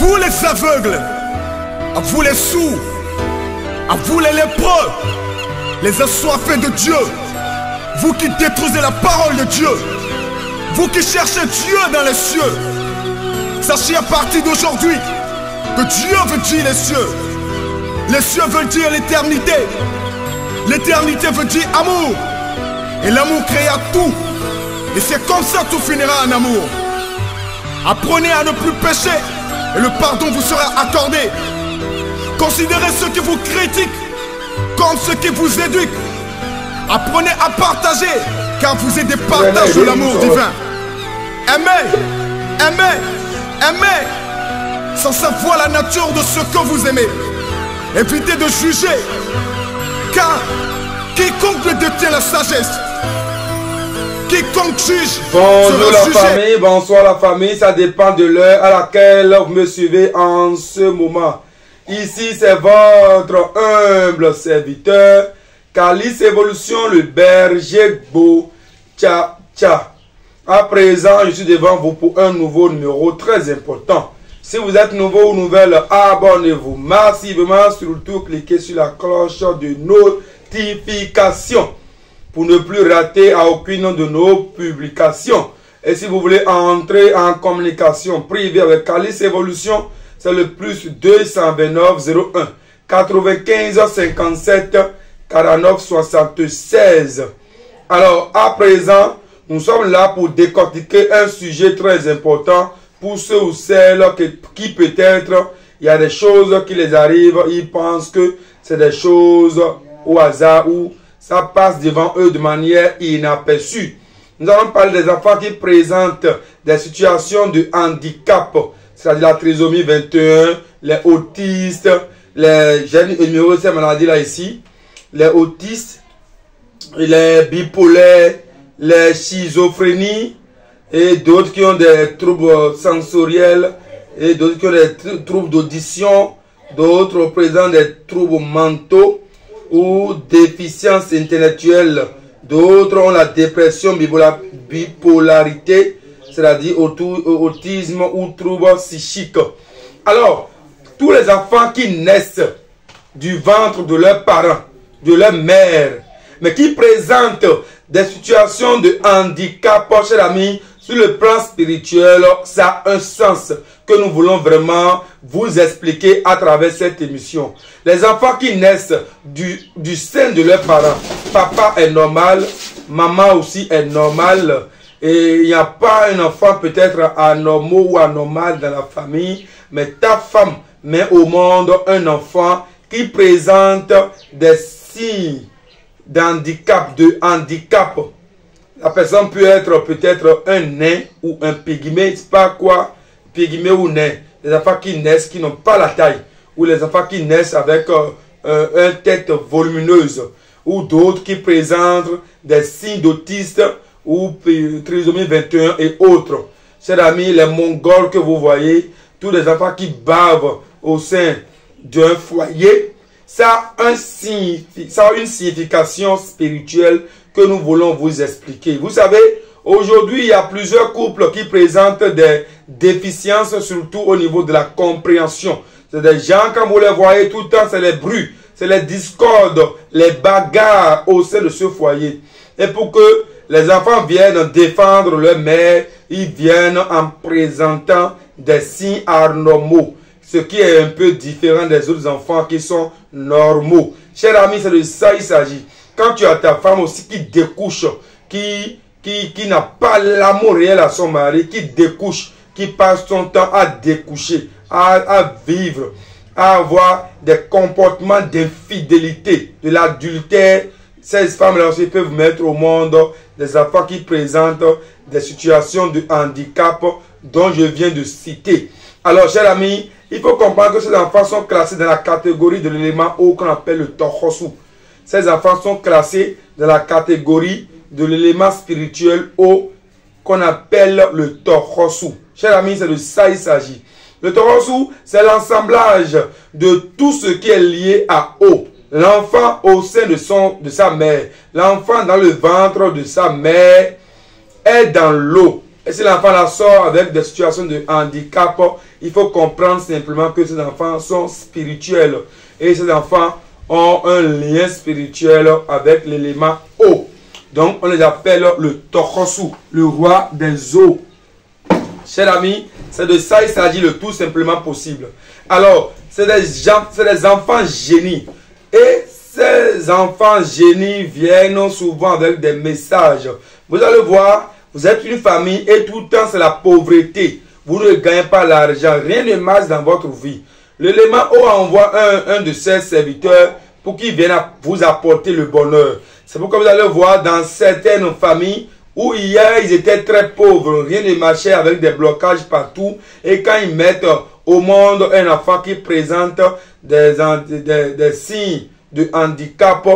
vous les aveugles, à vous les sourds, à vous les lépreux, les assoiffés de Dieu, vous qui détruisez la parole de Dieu, vous qui cherchez Dieu dans les cieux, sachez à partir d'aujourd'hui que Dieu veut dire les cieux. Les cieux veulent dire l'éternité. L'éternité veut dire amour. Et l'amour créa tout. Et c'est comme ça que tout finira en amour. Apprenez à ne plus pécher et le pardon vous sera accordé. Considérez ceux qui vous critiquent comme ceux qui vous éduquent. Apprenez à partager car vous êtes des partages de l'amour divin. Aimez, aimez, aimez sans savoir la nature de ce que vous aimez. Évitez de juger car quiconque détient la sagesse, quiconque juge. Bonjour la famille, bonsoir la famille, ça dépend de l'heure à laquelle vous me suivez en ce moment. Ici c'est votre humble serviteur, Calice Evolution, le berger beau, tcha tcha. À présent, je suis devant vous pour un nouveau numéro très important. Si vous êtes nouveau ou nouvelle, abonnez-vous massivement, surtout cliquez sur la cloche de notification pour ne plus rater à aucune de nos publications. Et si vous voulez entrer en communication privée avec Calice Evolution, c'est le plus 229 01 95 57 49 76. Alors, à présent, nous sommes là pour décortiquer un sujet très important pour ceux ou celles qui peut-être, il y a des choses qui les arrivent, ils pensent que c'est des choses au hasard ou ça passe devant eux de manière inaperçue. Nous allons parler des enfants qui présentent des situations de handicap, c'est-à-dire la trisomie 21, les autistes, j'ai numéro de ces maladies-là ici, les autistes, les bipolaires, les schizophrénies et d'autres qui ont des troubles sensoriels et d'autres qui ont des troubles d'audition, d'autres présentent des troubles mentaux ou déficiences intellectuelles, d'autres ont la dépression, bipolarité, c'est-à-dire autisme ou troubles psychiques. Alors, tous les enfants qui naissent du ventre de leurs parents, de leur mère, mais qui présentent des situations de handicap, chers amis, sur le plan spirituel, ça a un sens que nous voulons vraiment vous expliquer à travers cette émission. Les enfants qui naissent du sein de leurs parents, papa est normal, maman aussi est normale, et il n'y a pas un enfant peut-être anormal ou anormal dans la famille, mais ta femme met au monde un enfant qui présente des signes d'handicap, de handicap. La personne peut être peut-être un nain ou un pygmée, c'est pas quoi, pygmée ou nain. Les enfants qui naissent, qui n'ont pas la taille, ou les enfants qui naissent avec une tête volumineuse, ou d'autres qui présentent des signes d'autisme ou trisomie 21 et autres. Chers amis, les Mongols que vous voyez, tous les enfants qui bavent au sein d'un foyer, ça a une signification spirituelle que nous voulons vous expliquer. Vous savez, aujourd'hui, il y a plusieurs couples qui présentent des déficiences, surtout au niveau de la compréhension. C'est des gens, quand vous les voyez tout le temps, c'est les bruits, c'est les discordes, les bagarres au sein de ce foyer. Et pour que les enfants viennent défendre leur mère, ils viennent en présentant des signes anormaux. Ce qui est un peu différent des autres enfants qui sont normaux. Chers amis, c'est de ça il s'agit. Quand tu as ta femme aussi qui découche, qui n'a pas l'amour réel à son mari, qui découche, qui passe son temps à découcher, à vivre, à avoir des comportements d'infidélité, de l'adultère, ces femmes-là aussi peuvent mettre au monde des enfants qui présentent des situations de handicap dont je viens de citer. Alors, chers amis, il faut comprendre que ces enfants sont classés dans la catégorie de l'élément O qu'on appelle le Tohosu. Ces enfants sont classés dans la catégorie de l'élément spirituel O qu'on appelle le Tohosu. Chers amis, c'est de ça il s'agit. Le Tohosu, c'est l'assemblage de tout ce qui est lié à O. L'enfant au sein de sa mère, l'enfant dans le ventre de sa mère est dans l'eau. Et si l'enfant la sort avec des situations de handicap, il faut comprendre simplement que ces enfants sont spirituels. Et ces enfants ont un lien spirituel avec l'élément eau. Donc, on les appelle le Tokosu, le roi des eaux. Chers amis, c'est de ça il s'agit le tout simplement possible. Alors, c'est des enfants génies. Et ces enfants génies viennent souvent avec des messages. Vous allez voir, vous êtes une famille et tout le temps c'est la pauvreté. Vous ne gagnez pas l'argent, rien ne marche dans votre vie. L'élément eau envoie un de ses serviteurs pour qu'il vienne vous apporter le bonheur. C'est pourquoi vous allez voir dans certaines familles où hier ils étaient très pauvres, rien ne marchait avec des blocages partout. Et quand ils mettent au monde un enfant qui présente des signes de handicap,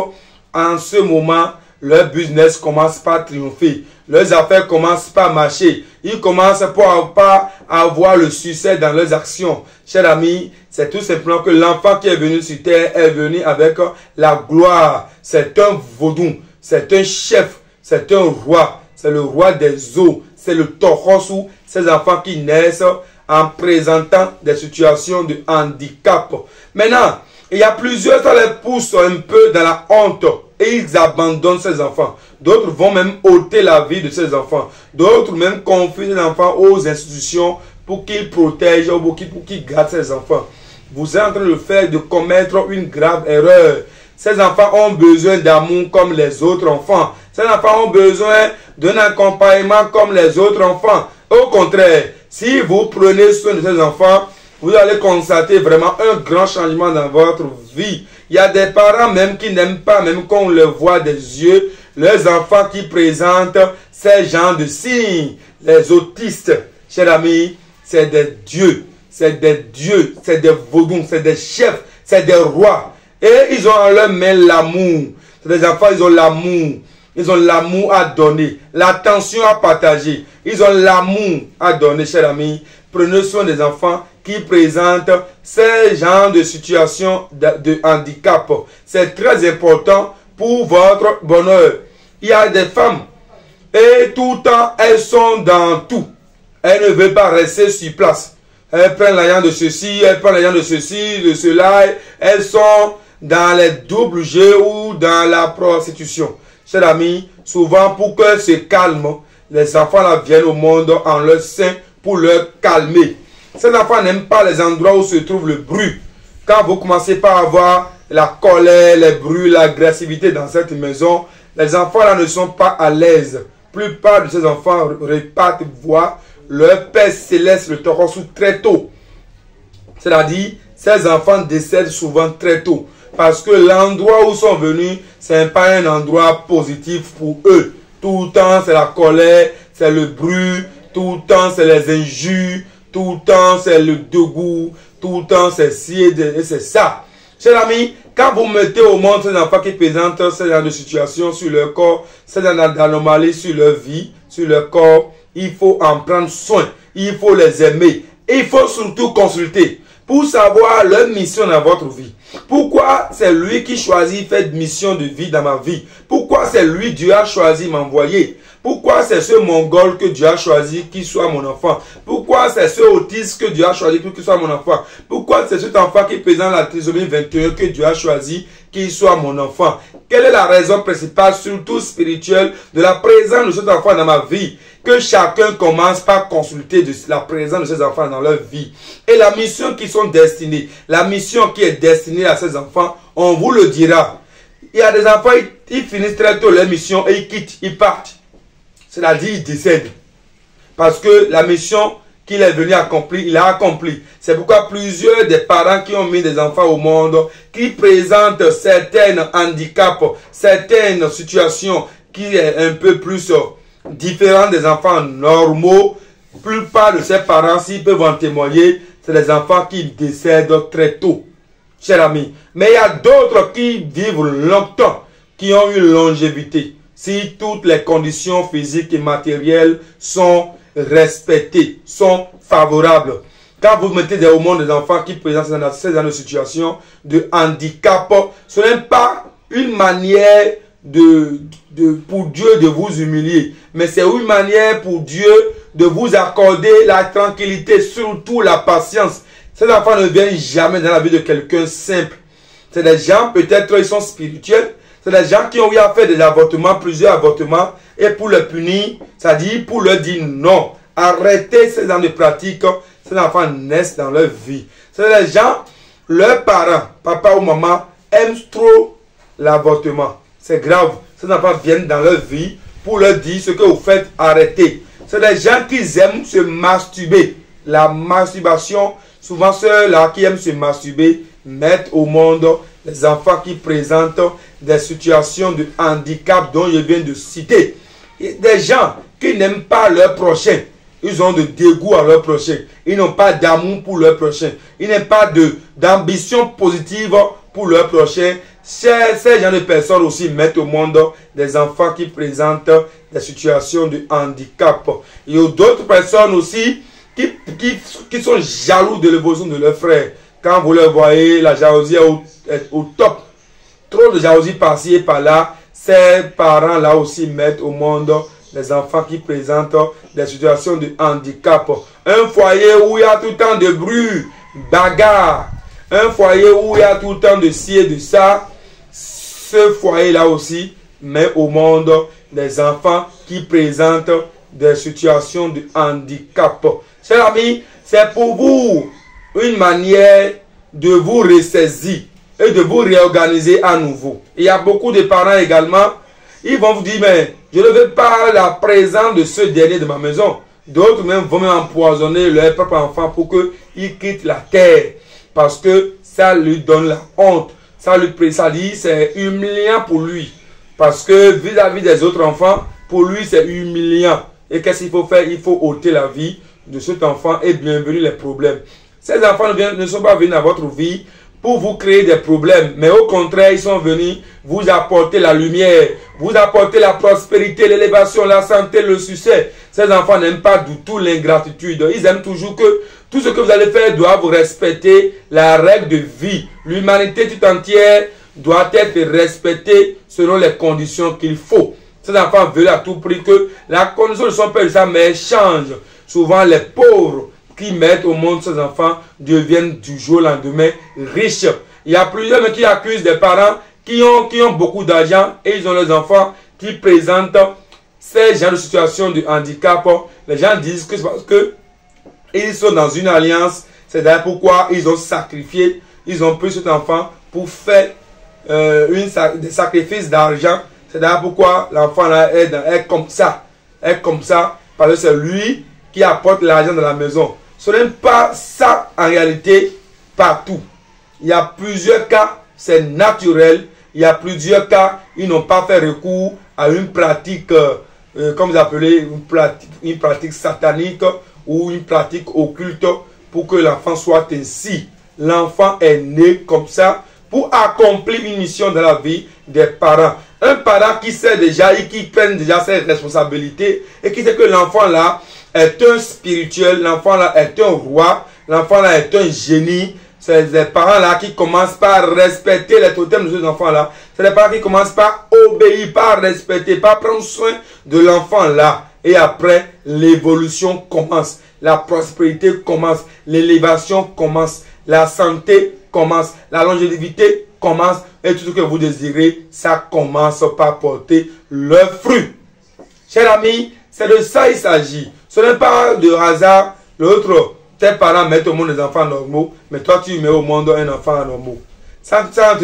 en ce moment, leur business commence par triompher. Leurs affaires commencent par marcher. Ils commencent par avoir le succès dans leurs actions. Chers amis, c'est tout simplement que l'enfant qui est venu sur terre est venu avec la gloire. C'est un vaudou, c'est un chef, c'est un roi. C'est le roi des eaux, c'est le Tokosu. Ces enfants qui naissent en présentant des situations de handicap. Maintenant, il y a plusieurs, ça les pousse un peu dans la honte et ils abandonnent ces enfants. D'autres vont même ôter la vie de ces enfants. D'autres même confient ces enfants aux institutions pour qu'ils protègent ou pour qu'ils gardent ces enfants. Vous êtes en train de faire, de commettre une grave erreur. Ces enfants ont besoin d'amour comme les autres enfants. Ces enfants ont besoin d'un accompagnement comme les autres enfants. Au contraire, si vous prenez soin de ces enfants, vous allez constater vraiment un grand changement dans votre vie. Il y a des parents même qui n'aiment pas, même qu'on le voit des yeux, leurs enfants qui présentent ces genres de signes. Les autistes, chers amis, c'est des dieux, c'est des dieux, c'est des vaudous, c'est des chefs, c'est des rois. Et ils ont en leur main l'amour. C'est des enfants, ils ont l'amour. Ils ont l'amour à donner, l'attention à partager. Ils ont l'amour à donner, chers amis. Prenez soin des enfants qui présentent ces genres de situations de handicap. C'est très important pour votre bonheur. Il y a des femmes et tout le temps, elles sont dans tout. Elles ne veulent pas rester sur place. Elles prennent l'argent de ceci, elles prennent l'argent de ceci, de cela. Elles sont dans les doubles jeux ou dans la prostitution. Chers amis, souvent pour qu'elles se calment, les enfants là viennent au monde en leur sein pour leur calmer. Ces enfants n'aiment pas les endroits où se trouve le bruit. Quand vous commencez par avoir la colère, les bruits, l'agressivité dans cette maison, les enfants là ne sont pas à l'aise. La plupart de ces enfants repartent voir leur Père Céleste, le Tokosu, très tôt. C'est-à-dire, ces enfants décèdent souvent très tôt. Parce que l'endroit où ils sont venus, ce n'est pas un endroit positif pour eux. Tout le temps, c'est la colère, c'est le bruit, tout le temps, c'est les injures, tout le temps, c'est le dégoût, tout le temps, c'est ci et c'est ça. Chers amis, quand vous mettez au monde ces enfants qui présentent ce genre de situation sur leur corps, ces genre d'anomalies sur leur vie, sur leur corps, il faut en prendre soin, il faut les aimer. Et il faut surtout consulter pour savoir leur mission dans votre vie. Pourquoi c'est lui qui choisit cette mission de vie dans ma vie? Pourquoi c'est lui Dieu a choisi m'envoyer? Pourquoi c'est ce Mongol que Dieu a choisi qui soit mon enfant? Pourquoi c'est ce autiste que Dieu a choisi pour qu'il soit mon enfant? Pourquoi c'est cet enfant qui présente la trisomie 21 que Dieu a choisi qu'il soit mon enfant? Quelle est la raison principale, surtout spirituelle, de la présence de cet enfant dans ma vie? Que chacun commence par consulter de la présence de ces enfants dans leur vie. Et la mission qui sont destinés, la mission qui est destinée à ces enfants, on vous le dira. Il y a des enfants, ils finissent très tôt leur mission et ils quittent, ils partent. C'est-à-dire, ils décèdent. Parce que la mission qu'il est venu accomplir, il a accompli. C'est pourquoi plusieurs des parents qui ont mis des enfants au monde, qui présentent certains handicaps, certaines situations qui est un peu plus différentes des enfants normaux, la plupart de ces parents, s'ils peuvent en témoigner, c'est des enfants qui décèdent très tôt, chers amis. Mais il y a d'autres qui vivent longtemps, qui ont une longévité. Si toutes les conditions physiques et matérielles sont respectées, sont favorables. Quand vous mettez au monde des enfants qui présentent ces situations de handicap, ce n'est pas une manière pour Dieu de vous humilier, mais c'est une manière pour Dieu de vous accorder la tranquillité, surtout la patience. Ces enfants ne viennent jamais dans la vie de quelqu'un simple. C'est des gens, peut-être, ils sont spirituels. C'est des gens qui ont eu à faire des avortements, plusieurs avortements. Et pour le punir, c'est-à-dire pour leur dire non. Arrêtez ces gens de pratique. Ces enfants naissent dans leur vie. C'est des gens, leurs parents, papa ou maman, aiment trop l'avortement. C'est grave. Ces enfants viennent dans leur vie pour leur dire ce que vous faites, arrêtez. C'est des gens qui aiment se masturber. La masturbation, souvent ceux-là qui aiment se masturber mettent au monde les enfants qui présentent des situations de handicap dont je viens de citer. Et des gens qui n'aiment pas leur prochain. Ils ont de dégoût à leur prochain. Ils n'ont pas d'amour pour leur prochain. Ils n'ont pas d'ambition positive pour leur prochain. Ces gens de personnes aussi mettent au monde des enfants qui présentent des situations de handicap. Il y a d'autres personnes aussi qui sont jaloux de l'évolution de leurs frères. Quand vous le voyez, la jalousie est au top. Trop de jalousie par-ci et par-là. Ces parents-là aussi mettent au monde des enfants qui présentent des situations de handicap. Un foyer où il y a tout le temps de bruit, bagarre. Un foyer où il y a tout le temps de ci et de ça. Ce foyer-là aussi met au monde des enfants qui présentent des situations de handicap. Chers amis, c'est pour vous une manière de vous ressaisir et de vous réorganiser à nouveau. Il y a beaucoup de parents également, ils vont vous dire, mais je ne veux pas la présence de ce dernier de ma maison. D'autres même vont empoisonner leur propre enfant pour qu'il quitte la terre. Parce que ça lui donne la honte. Ça dit, c'est humiliant pour lui. Parce que vis-à-vis des autres enfants, pour lui, c'est humiliant. Et qu'est-ce qu'il faut faire? Il faut ôter la vie de cet enfant et bienvenue les problèmes. Ces enfants ne sont pas venus dans votre vie pour vous créer des problèmes, mais au contraire, ils sont venus vous apporter la lumière, vous apporter la prospérité, l'élévation, la santé, le succès. Ces enfants n'aiment pas du tout l'ingratitude. Ils aiment toujours que tout ce que vous allez faire doit vous respecter la règle de vie. L'humanité tout entière doit être respectée selon les conditions qu'il faut. Ces enfants veulent à tout prix que la condition de son père, ça, mais change. Souvent, les pauvres qui mettent au monde ces enfants deviennent du jour au lendemain riches. Il y a plusieurs qui accusent des parents qui ont beaucoup d'argent et ils ont leurs enfants qui présentent ces genres de situations de handicap. Les gens disent que c'est parce que ils sont dans une alliance. C'est d'ailleurs pourquoi ils ont sacrifié, ils ont pris cet enfant pour faire des sacrifices d'argent. C'est d'ailleurs pourquoi l'enfant là est comme ça. Est comme ça parce que c'est lui qui apporte l'argent dans la maison. Ce n'est pas ça en réalité partout. Il y a plusieurs cas, c'est naturel. Il y a plusieurs cas, ils n'ont pas fait recours à une pratique, comme vous appelez, une pratique satanique ou une pratique occulte pour que l'enfant soit ainsi. L'enfant est né comme ça pour accomplir une mission dans la vie des parents. Un parent qui sait déjà et qui prend déjà ses responsabilités et qui sait que l'enfant là est un spirituel, l'enfant là est un roi, l'enfant là est un génie. C'est des parents là qui commencent par respecter les totems de ces enfants là. C'est des parents qui commencent par obéir, par respecter, par prendre soin de l'enfant là. Et après, l'évolution commence, la prospérité commence, l'élévation commence, la santé commence, la longévité commence et tout ce que vous désirez, ça commence par porter le fruit. Chers amis, c'est de ça il s'agit. Ce n'est pas de hasard. L'autre, tes parents mettent au monde des enfants normaux, mais toi tu mets au monde un enfant anormal. Ça ne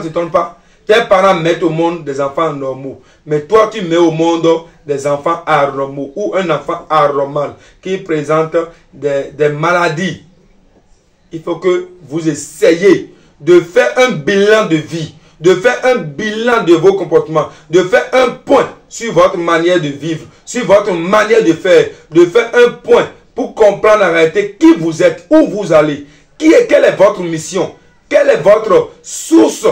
t'étonne pas. Tes parents mettent au monde des enfants normaux, mais toi tu mets au monde des enfants anormaux ou un enfant anormal qui présente des maladies. Il faut que vous essayiez de faire un bilan de vie, de faire un bilan de vos comportements, de faire un point sur votre manière de vivre, sur votre manière de faire, de faire un point pour comprendre en réalité qui vous êtes, où vous allez, quelle est votre mission, quelle est votre source.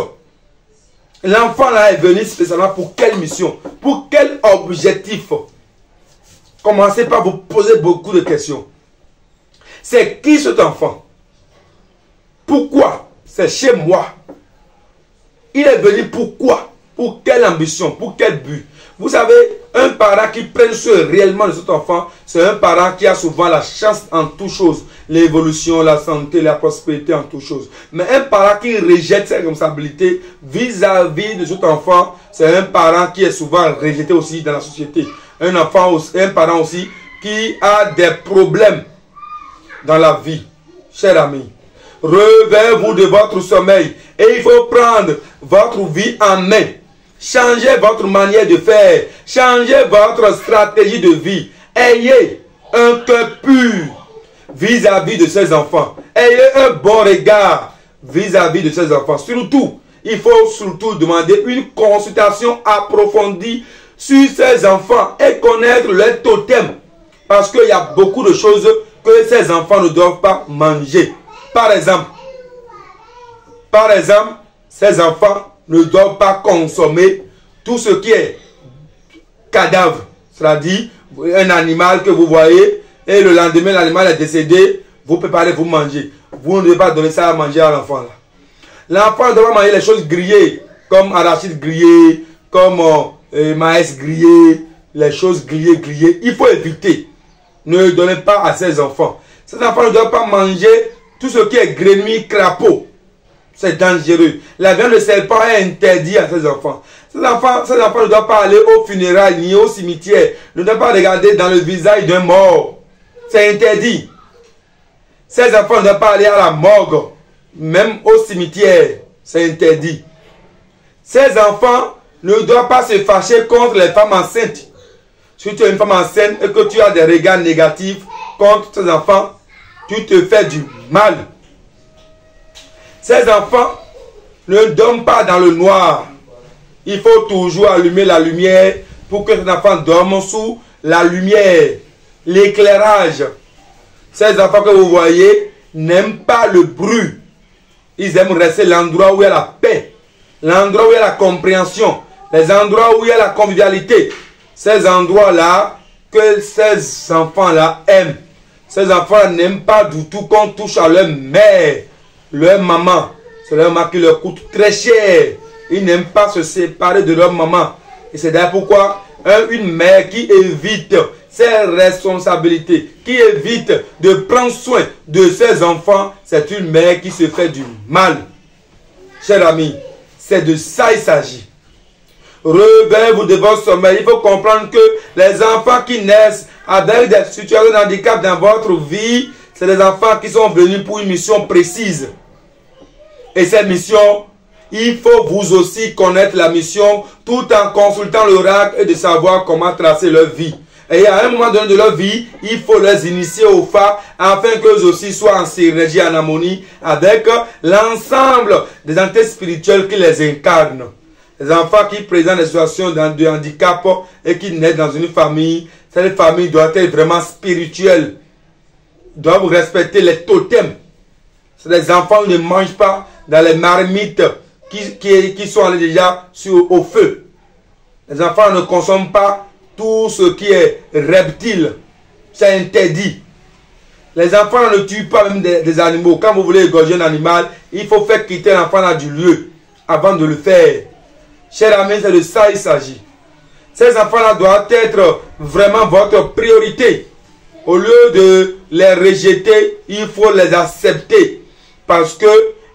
L'enfant là est venu spécialement pour quelle mission, pour quel objectif. Commencez par vous poser beaucoup de questions. C'est qui cet enfant? Pourquoi? C'est chez moi. Il est venu pourquoi? Pour quelle ambition? Pour quel but? Vous savez, Un parent qui prend soin réellement de cet enfant, c'est un parent qui a souvent la chance en toutes choses. L'évolution, la santé, la prospérité en toutes choses. Mais un parent qui rejette ses responsabilités vis-à-vis de cet enfant, c'est un parent qui est souvent rejeté aussi dans la société. Un parent aussi qui a des problèmes dans la vie. Chers amis, réveillez-vous de votre sommeil et il faut prendre votre vie en main. Changez votre manière de faire. Changez votre stratégie de vie. Ayez un cœur pur vis-à-vis de ces enfants. Ayez un bon regard vis-à-vis de ces enfants. Surtout, il faut surtout demander une consultation approfondie sur ces enfants et connaître leur totem. Parce qu'il y a beaucoup de choses que ces enfants ne doivent pas manger. Par exemple, ces enfants ne doivent pas consommer tout ce qui est cadavre. C'est-à-dire, un animal que vous voyez et le lendemain, l'animal est décédé, vous préparez, vous mangez. Vous ne devez pas donner ça à manger à l'enfant. L'enfant doit manger les choses grillées, comme arachide grillé, comme maïs grillé, les choses grillées. Il faut éviter. Ne donnez pas à ces enfants. Ces enfants ne doivent pas manger tout ce qui est grenouille, crapaud. C'est dangereux. La viande de serpent est interdite à ces enfants. Ces enfants ne doivent pas aller au funérailles ni au cimetière. Ne doivent pas regarder dans le visage d'un mort. C'est interdit. Ces enfants ne doivent pas aller à la morgue, même au cimetière. C'est interdit. Ces enfants ne doivent pas se fâcher contre les femmes enceintes. Si tu es une femme enceinte et que tu as des regards négatifs contre tes enfants, tu te fais du mal. Ces enfants ne dorment pas dans le noir. Il faut toujours allumer la lumière pour que ces enfants dorment sous la lumière, l'éclairage. Ces enfants que vous voyez n'aiment pas le bruit. Ils aiment rester l'endroit où il y a la paix, l'endroit où il y a la compréhension, les endroits où il y a la convivialité. Ces endroits-là que ces enfants-là aiment. Ces enfants n'aiment pas du tout qu'on touche à leur mère, leur maman. C'est leur maman qui leur coûte très cher. Ils n'aiment pas se séparer de leur maman. Et c'est d'ailleurs pourquoi une mère qui évite ses responsabilités, qui évite de prendre soin de ses enfants, c'est une mère qui se fait du mal. Chers amis, c'est de ça il s'agit. Réveillez-vous de votre sommeil. Il faut comprendre que les enfants qui naissent avec des situations de handicap dans votre vie, c'est des enfants qui sont venus pour une mission précise. Et cette mission, il faut vous aussi connaître la mission tout en consultant l'oracle et de savoir comment tracer leur vie. Et à un moment donné de leur vie, il faut les initier au phare afin qu'eux aussi soient en synergie, en harmonie avec l'ensemble des entités spirituelles qui les incarnent. Les enfants qui présentent des situations de handicap et qui naissent dans une famille, cette famille doit être vraiment spirituelle. Doivent respecter les totems. C'est des enfants qui ne mangent pas dans les marmites qui sont allés déjà au feu. Les enfants ne consomment pas tout ce qui est reptile. C'est interdit. Les enfants ne tuent pas même des animaux. Quand vous voulez égorger un animal, il faut faire quitter l'enfant du lieu avant de le faire. Chers amis, c'est de ça il s'agit. Ces enfants-là doivent être vraiment votre priorité. Au lieu de les rejeter, il faut les accepter. Parce que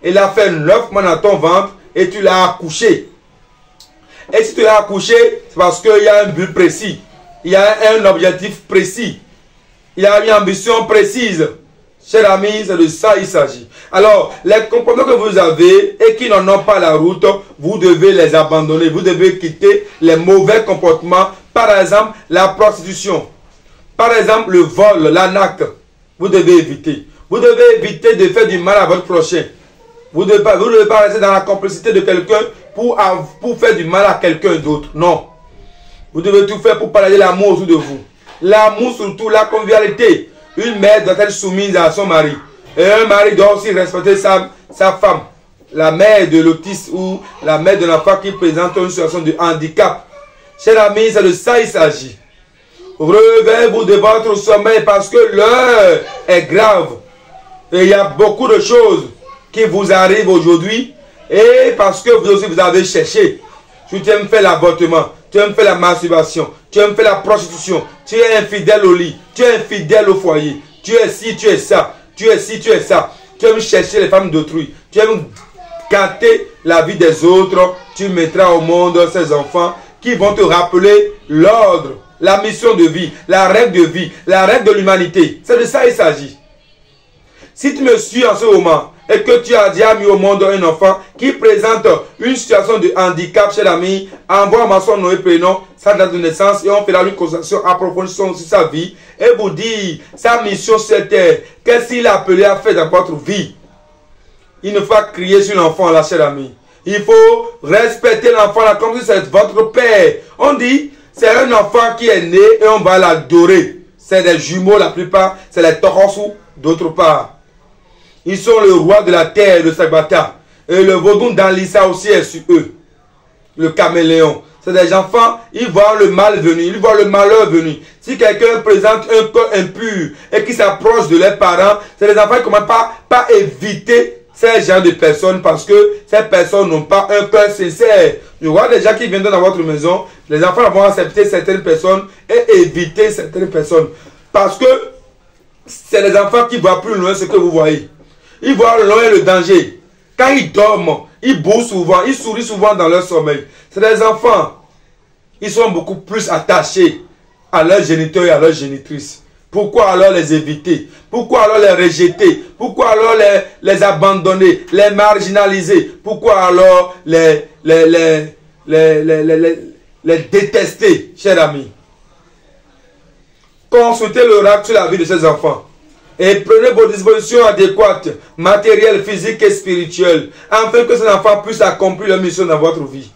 il a fait 9 mois dans ton ventre et tu l'as accouché. Et si tu l'as accouché, c'est parce qu'il y a un but précis. Il y a un objectif précis. Il y a une ambition précise. Chers amis, c'est de ça il s'agit. Alors, les comportements que vous avez et qui n'en ont pas la route, vous devez les abandonner. Vous devez quitter les mauvais comportements. Par exemple, la prostitution. Par exemple, le vol, l'arnaque. Vous devez éviter. Vous devez éviter de faire du mal à votre prochain. Vous ne devez pas rester dans la complicité de quelqu'un pour faire du mal à quelqu'un d'autre. Non. Vous devez tout faire pour partager l'amour autour de vous. L'amour surtout, la convivialité. Une mère doit être soumise à son mari. Et un mari doit aussi respecter sa femme. La mère de l'autiste ou la mère de l'enfant qui présente une situation de handicap. Chers amis, c'est de ça il s'agit. Réveillez-vous de votre sommeil parce que l'heure est grave. Et il y a beaucoup de choses qui vous arrivent aujourd'hui. Et parce que vous aussi vous avez cherché. Si tu aimes faire l'avortement, tu aimes faire la masturbation, tu aimes faire la prostitution, tu es infidèle au lit, tu es infidèle au foyer, tu es ci, tu es ça, tu es ci, tu es ça, tu aimes chercher les femmes d'autrui, tu aimes gâter la vie des autres, tu mettras au monde ces enfants qui vont te rappeler l'ordre, la mission de vie, la règle de vie, la règle de l'humanité. C'est de ça qu'il s'agit. Si tu me suis en ce moment et que tu as déjà mis au monde un enfant qui présente une situation de handicap chez l'ami, envoie-moi son nom et prénom, sa date de naissance et on fera une consultation approfondie sur sa vie et vous dire sa mission sur terre, qu'est-ce qu'il a appelé à faire dans votre vie. Il ne faut pas crier sur l'enfant là, cher ami. Il faut respecter l'enfant là comme si c'est votre père. On dit, c'est un enfant qui est né et on va l'adorer. C'est des jumeaux la plupart, c'est les Torosu d'autre part. Ils sont le roi de la terre, le Sagbata. Et le Vodun d'Anlissa aussi est sur eux. Le caméléon. C'est des enfants, ils voient le mal venir, ils voient le malheur venir. Si quelqu'un présente un cœur impur et qui s'approche de leurs parents, c'est des enfants qui ne commencent pas éviter ces gens de personnes parce que ces personnes n'ont pas un cœur sincère. Je vois des gens qui viennent dans votre maison, les enfants vont accepter certaines personnes et éviter certaines personnes. Parce que c'est les enfants qui voient plus loin ce que vous voyez. Ils voient loin le danger. Quand ils dorment, ils bougent souvent, ils sourient souvent dans leur sommeil. C'est des enfants. Ils sont beaucoup plus attachés à leurs géniteurs et à leurs génitrices. Pourquoi alors les éviter? Pourquoi alors les rejeter? Pourquoi alors les abandonner, les marginaliser? Pourquoi alors les détester, chers amis? Consultez l'oracle sur la vie de ces enfants. Et prenez vos dispositions adéquates, matérielles, physiques et spirituelles, afin que ces enfants puissent accomplir leur mission dans votre vie.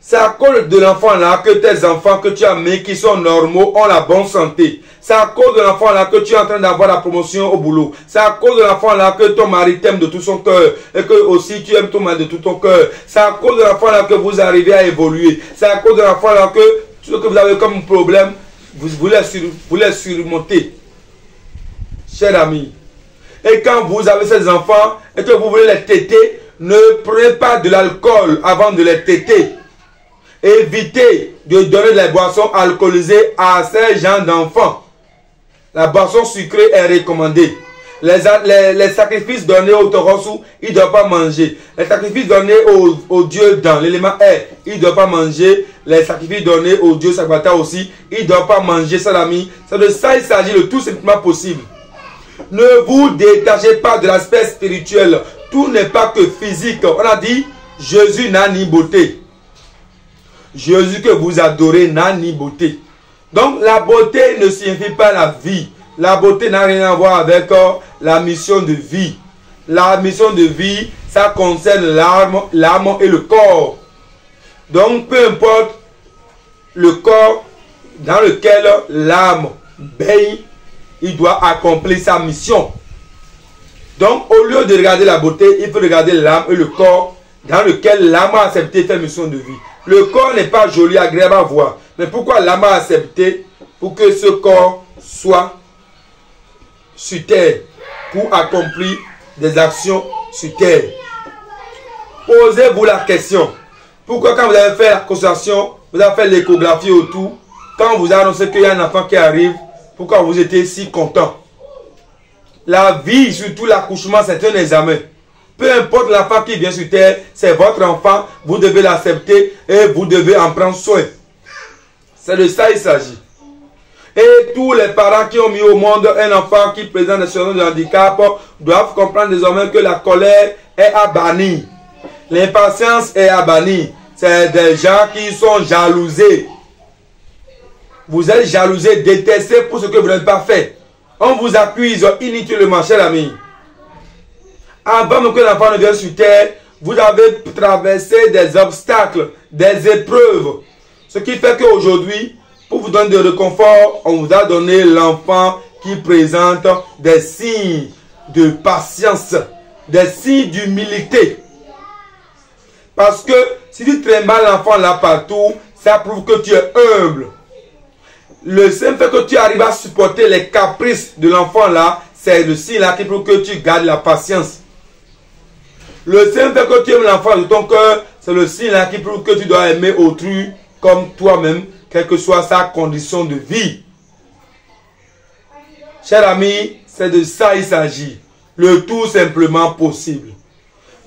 C'est à cause de l'enfant là que tes enfants que tu as mis qui sont normaux ont la bonne santé. C'est à cause de l'enfant là que tu es en train d'avoir la promotion au boulot. C'est à cause de l'enfant là que ton mari t'aime de tout son cœur et que aussi tu aimes ton mari de tout ton cœur. C'est à cause de l'enfant là que vous arrivez à évoluer. C'est à cause de l'enfant là que tout ce que vous avez comme problème, vous voulez surmonter. Chers amis. Et quand vous avez ces enfants et que vous voulez les téter, ne prenez pas de l'alcool avant de les téter. Évitez de donner des boissons alcoolisées à ces gens d'enfants. La boisson sucrée est recommandée. Les sacrifices donnés au Torosu, ils ne doivent pas manger. Les sacrifices donnés au dieu dans l'élément air, ils ne doivent pas manger. Les sacrifices donnés au dieu Sagbata aussi, ils ne doivent pas manger, ça l'ami. C'est de ça il s'agit le tout simplement possible. Ne vous détachez pas de l'aspect spirituel. Tout n'est pas que physique. On a dit, Jésus n'a ni beauté. Jésus que vous adorez n'a ni beauté. Donc la beauté ne signifie pas la vie. La beauté n'a rien à voir avec la mission de vie. La mission de vie, ça concerne l'âme et le corps. Donc peu importe le corps dans lequel l'âme baigne, il doit accomplir sa mission. Donc au lieu de regarder la beauté, il faut regarder l'âme et le corps dans lequel l'âme a accepté faire mission de vie. Le corps n'est pas joli, agréable à voir. Mais pourquoi l'âme a accepté? Pour que ce corps soit sur terre. Pour accomplir des actions sur terre. Posez-vous la question. Pourquoi quand vous avez fait la consultation, vous avez fait l'échographie autour, quand vous annoncez qu'il y a un enfant qui arrive, pourquoi vous étiez si content? La vie, surtout l'accouchement, c'est un examen. Peu importe l'enfant qui vient sur terre, c'est votre enfant, vous devez l'accepter et vous devez en prendre soin. C'est de ça il s'agit. Et tous les parents qui ont mis au monde un enfant qui présente des situations de handicap doivent comprendre désormais que la colère est à bannir. L'impatience est à bannir. C'est des gens qui sont jalousés. Vous êtes jalousés, détestés pour ce que vous n'avez pas fait. On vous accuse inutilement, cher ami. Avant même que l'enfant ne vienne sur terre, vous avez traversé des obstacles, des épreuves. Ce qui fait qu'aujourd'hui, pour vous donner de réconfort, on vous a donné l'enfant qui présente des signes de patience, des signes d'humilité. Parce que si tu traites mal l'enfant là partout, ça prouve que tu es humble. Le simple fait que tu arrives à supporter les caprices de l'enfant là, c'est le signe là qui prouve que tu gardes la patience. Le simple fait que tu aimes l'enfant de ton cœur, C'est le signe là qui prouve que tu dois aimer autrui comme toi-même, quelle que soit sa condition de vie. Cher ami, c'est de ça il s'agit. Le tout simplement possible.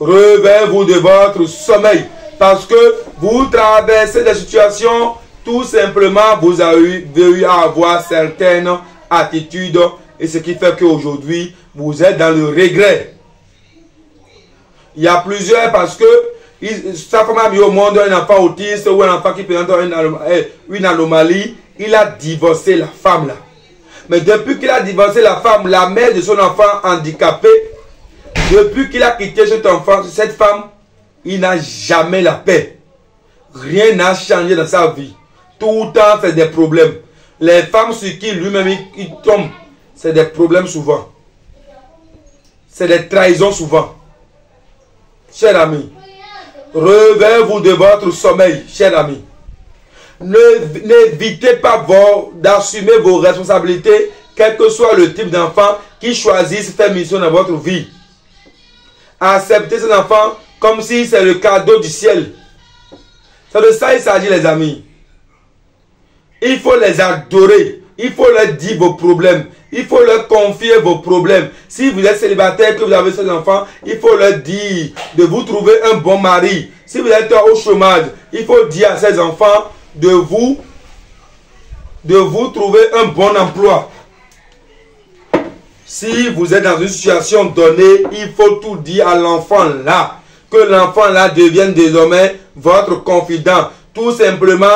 Réveillez-vous de votre sommeil. Parce que vous traversez des situations, tout simplement vous avez eu à avoir certaines attitudes. Et ce qui fait qu'aujourd'hui, vous êtes dans le regret. Il y a plusieurs parce que sa femme a mis au monde un enfant autiste ou un enfant qui présente une anomalie. Il a divorcé la femme là. Mais depuis qu'il a divorcé la femme, la mère de son enfant handicapé, depuis qu'il a quitté cet enfant, cette femme, il n'a jamais la paix. Rien n'a changé dans sa vie. Tout le temps, c'est des problèmes. Les femmes sur qui lui-même il tombe, c'est des problèmes souvent. C'est des trahisons souvent. Cher ami, réveillez-vous de votre sommeil, cher ami. N'évitez pas d'assumer vos responsabilités, quel que soit le type d'enfant qui choisissent faire mission dans votre vie. Acceptez ces enfants comme si c'est le cadeau du ciel. C'est de ça il s'agit, les amis. Il faut les adorer. Il faut leur dire vos problèmes. Il faut leur confier vos problèmes. Si vous êtes célibataire, que vous avez ces enfants, il faut leur dire de vous trouver un bon mari. Si vous êtes au chômage, il faut dire à ces enfants de vous trouver un bon emploi. Si vous êtes dans une situation donnée, il faut tout dire à l'enfant là. Que l'enfant là devienne désormais votre confident. Tout simplement,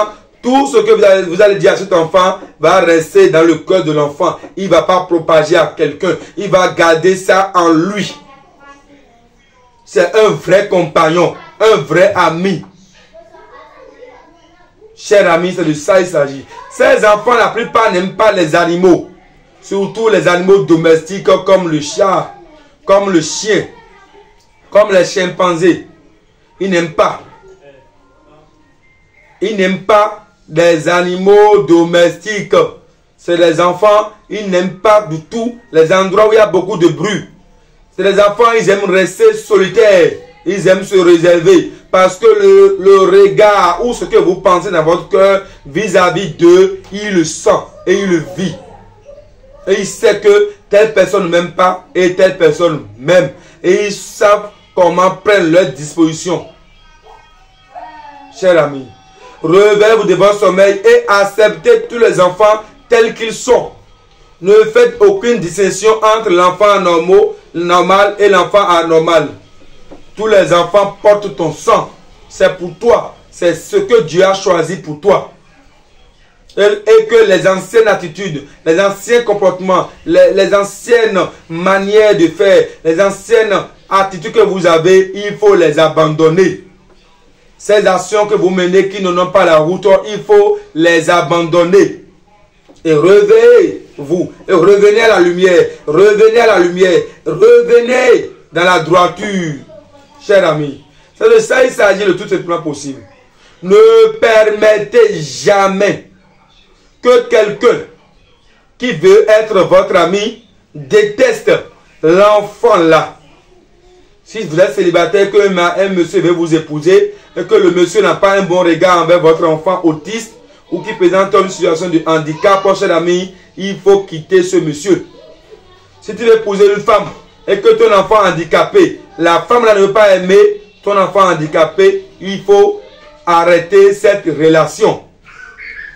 tout ce que vous allez dire à cet enfant va rester dans le cœur de l'enfant. Il ne va pas propager à quelqu'un. Il va garder ça en lui. C'est un vrai compagnon, un vrai ami. Cher ami, c'est de ça il s'agit. Ces enfants, la plupart n'aiment pas les animaux. Surtout les animaux domestiques comme le chat, comme le chien, comme les chimpanzés. Ils n'aiment pas. Ils n'aiment pas les animaux domestiques. C'est les enfants, ils n'aiment pas du tout les endroits où il y a beaucoup de bruit. C'est les enfants, ils aiment rester solitaires. Ils aiment se réserver. Parce que le regard ou ce que vous pensez dans votre cœur vis-à-vis d'eux, il le sent et il le vit. Et il sait que telle personne ne m'aime pas et telle personne m'aime. Et ils savent comment prendre leurs dispositions. Chers amis, réveillez-vous de votre sommeil et acceptez tous les enfants tels qu'ils sont. Ne faites aucune distinction entre l'enfant normal et l'enfant anormal. Tous les enfants portent ton sang. C'est pour toi. C'est ce que Dieu a choisi pour toi. Et que les anciennes attitudes, les anciens comportements, les anciennes manières de faire, les anciennes attitudes que vous avez, il faut les abandonner. Ces actions que vous menez qui n'ont pas la route, il faut les abandonner. Et réveillez-vous. Et revenez à la lumière. Revenez à la lumière. Revenez dans la droiture. Chers amis, c'est de ça il s'agit le tout simplement possible. Ne permettez jamais que quelqu'un qui veut être votre ami déteste l'enfant là. Si vous êtes célibataire, qu'un monsieur veut vous épouser et que le monsieur n'a pas un bon regard envers votre enfant autiste ou qui présente une situation de handicap, cher ami, il faut quitter ce monsieur. Si tu veux épouser une femme et que ton enfant handicapé, la femme là ne veut pas aimer ton enfant handicapé, il faut arrêter cette relation.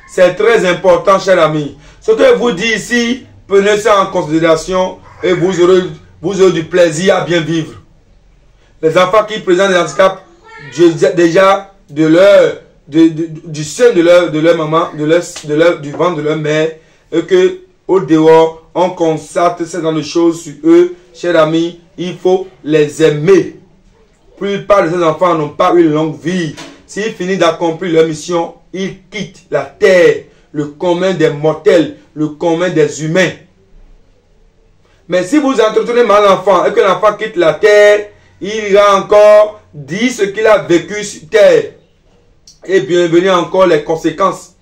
C'est très important, cher ami. Ce que je vous dis ici, prenez ça en considération et vous aurez du plaisir à bien vivre. Les enfants qui présentent des handicaps, déjà du sein de leur maman, du ventre de leur mère, et que au dehors, on constate ce genre de choses sur eux, chers amis, il faut les aimer. La plupart de ces enfants n'ont pas une longue vie. S'ils finissent d'accomplir leur mission, ils quittent la terre, le commun des mortels, le commun des humains. Mais si vous entretenez mal l'enfant et que l'enfant quitte la terre, il ira encore dire ce qu'il a vécu sur terre. Et bienvenue encore les conséquences.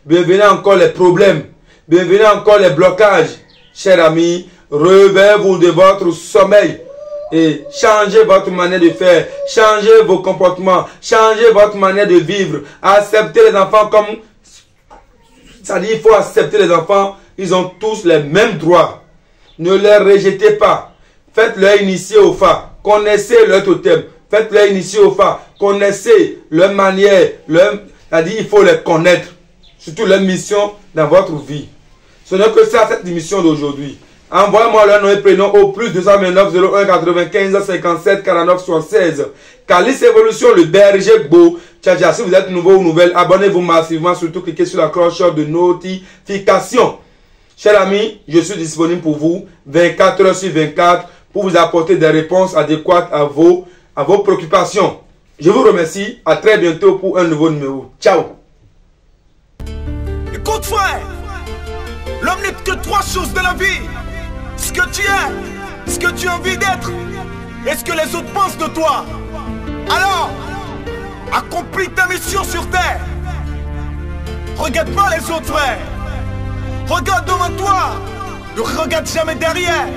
Bienvenue encore les problèmes. Bienvenue encore les blocages. Chers amis, réveillez-vous de votre sommeil Et changez votre manière de faire, changez vos comportements, changez votre manière de vivre. Acceptez les enfants comme... C'est-à-dire il faut accepter les enfants, ils ont tous les mêmes droits. Ne les rejetez pas. Faites-leur initier au phare. Connaissez leur totem. Faites-leur initier au phare. Connaissez leur manière. C'est-à-dire il faut les connaître. Surtout leur mission dans votre vie. Ce n'est que ça, cette émission d'aujourd'hui. Envoyez-moi leur nom et prénom au plus 229 01 95 57 49 76. Calice Évolution, le berger beau. Tcha, si vous êtes nouveau ou nouvelle, abonnez-vous massivement. Surtout cliquez sur la cloche de notification. Chers amis, je suis disponible pour vous 24 heures sur 24 pour vous apporter des réponses adéquates à vos préoccupations. Je vous remercie. À très bientôt pour un nouveau numéro. Ciao. Écoute frère, l'homme n'est que trois choses de la vie. Ce que tu es, ce que tu as envie d'être et ce que les autres pensent de toi. Alors, accomplis ta mission sur terre. Regarde pas les autres frères. Regarde devant toi. Ne regarde jamais derrière.